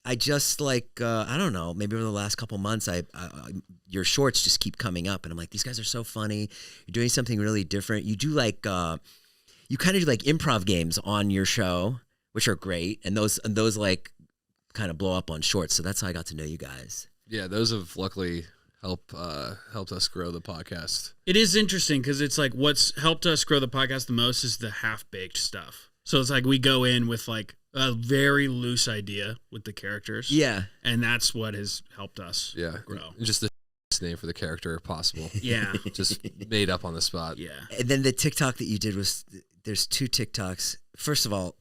I just like I don't know, maybe over the last couple months, your shorts just keep coming up, and I'm like, these guys are so funny. You're doing something really different. You do like you kind of do like improv games on your show, which are great, and those like kind of blow up on shorts. So that's how I got to know you guys. Yeah, those have luckily helped us grow the podcast. It is interesting because it's like what's helped us grow the podcast the most is the half-baked stuff. So it's like we go in with like a very loose idea with the characters. Yeah. And that's what has helped us grow. Just the name for the character possible. Yeah. Just made up on the spot. Yeah. And then the TikTok that you did was, there's 2 TikToks. First of all,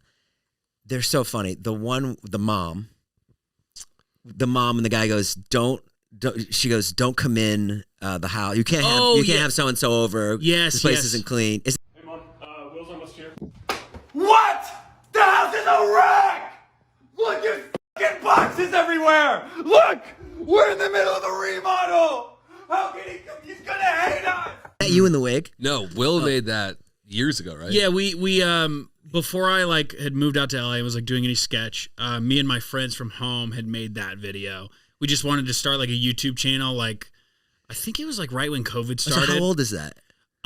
they're so funny. The mom and the guy goes, she goes, don't come in the house. You can't have so-and-so over. Yes, this place isn't clean. Hey, Mom, Will's almost here. What? The house is a wreck! Look, there's fucking boxes everywhere! Look! We're in the middle of the remodel! How can he come? He's gonna hate us! Is that you in the wig? No, Will made that years ago, right? Yeah, we before I like had moved out to LA and was like doing any sketch, me and my friends from home had made that video. We just wanted to start like a YouTube channel, like I think it was like right when COVID started. So how old is that?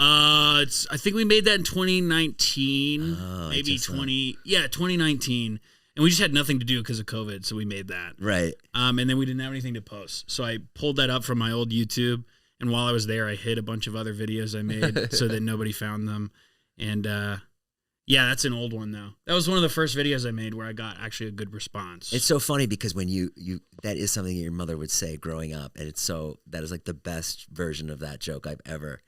I think we made that in 2019, maybe 2019, and we just had nothing to do because of COVID, so we made that. Right. And then we didn't have anything to post, so I pulled that up from my old YouTube, and while I was there, I hid a bunch of other videos I made so that nobody found them, and yeah, that's an old one though. That was one of the first videos I made where I got actually a good response. It's so funny because when you that is something your mother would say growing up, and that is like the best version of that joke I've ever.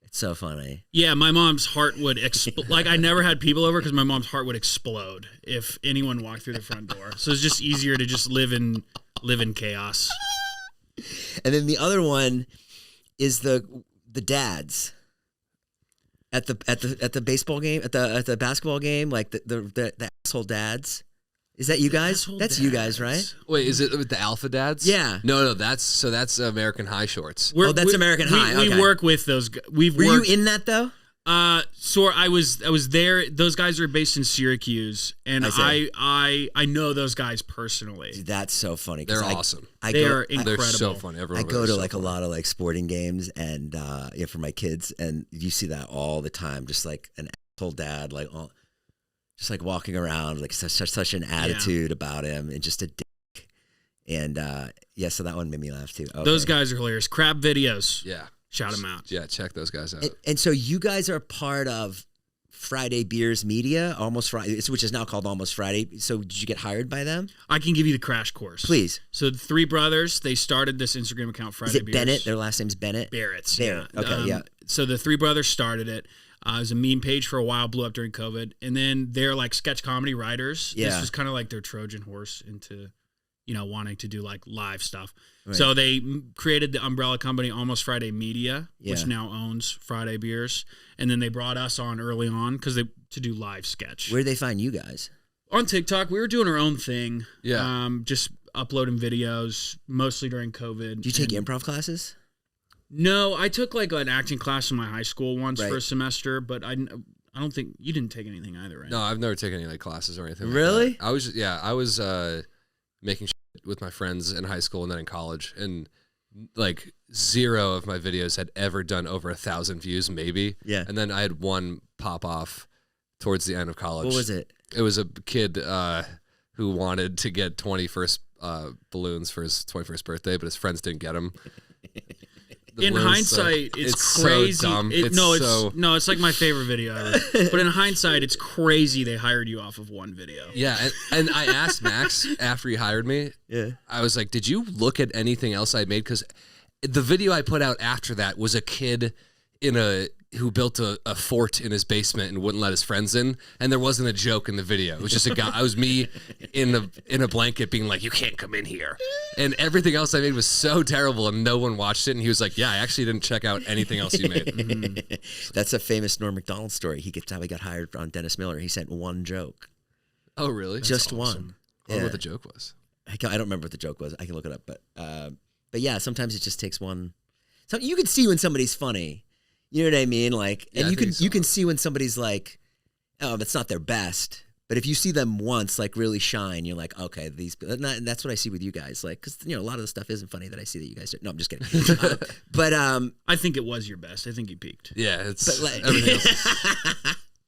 It's so funny. Yeah, my mom's heart would explode. Like I never had people over because my mom's heart would explode if anyone walked through the front door. So it's just easier to just live in chaos. And then the other one is the dads. At the baseball game, at the basketball game, like the asshole dads. Is that you guys? That's you guys, right? Wait, is it with the Alpha Dads? Yeah. No, that's American High Shorts. That's American High. We work with those. Were you in that though? So I was there. Those guys are based in Syracuse, and I know those guys personally. Dude, that's so funny. They're awesome. They're incredible. They're so funny. I go to like a lot of like sporting games and for my kids, and you see that all the time. Just like an asshole dad, like just like walking around, like such an attitude about him, and just a dick. And so that one made me laugh too. Okay. Those guys are hilarious. Crab videos. Yeah. Shout them out. Yeah, check those guys out. And so you guys are part of Friday Beers Media, Almost Friday, which is now called Almost Friday. So did you get hired by them? I can give you the crash course. Please. So the 3 brothers, they started this Instagram account, Friday Beers. Is it Bennett? Their last name's Bennett? Barrett's. Barrett. Yeah. Okay, yeah. So the 3 brothers started it. It was a meme page for a while, blew up during COVID. And then they're like sketch comedy writers. Yeah. This was kind of like their Trojan horse into, wanting to do like live stuff. Right. So they created the umbrella company Almost Friday Media, which now owns Friday Beers. And then they brought us on early on to do live sketch. Where did they find you guys? On TikTok. We were doing our own thing. Yeah. Just uploading videos, mostly during COVID. Do you take improv classes? No, I took like an acting class in my high school once for a semester, but I don't think you didn't take anything either, right? No, I've never taken any like classes or anything. Really? Like that. I was making shit with my friends in high school and then in college, and like 0 of my videos had ever done over 1,000 views, maybe. Yeah. And then I had one pop off towards the end of college. What was it? It was a kid who wanted to get 21st balloons for his 21st birthday, but his friends didn't get him. In hindsight, it's crazy. So dumb. It's like my favorite video ever. But in hindsight, it's crazy they hired you off of one video. Yeah, and I asked Max after he hired me. Yeah, I was like, "Did you look at anything else I made?" Because the video I put out after that was a kid who built a fort in his basement and wouldn't let his friends in, and there wasn't a joke in the video. It was just a guy. It was me in a blanket being like, "You can't come in here," and everything else I made was so terrible, and no one watched it. And he was like, "Yeah, I actually didn't check out anything else you made." That's a famous Norm Macdonald story. He got hired on Dennis Miller. He sent one joke. Oh, really? Just awesome. one. I wonder what the joke was. I don't remember what the joke was. I can look it up, but yeah, sometimes it just takes one. So you can see when somebody's funny. You know what I mean? Like, and you can see when somebody's like, oh, that's not their best, But if you see them once, like really shine, you're like, okay, and that's what I see with you guys. Like, because a lot of the stuff isn't funny that I see that you guys do. No, I'm just kidding. But I think it was your best. I think you peaked. Yeah, it's but like, everything else.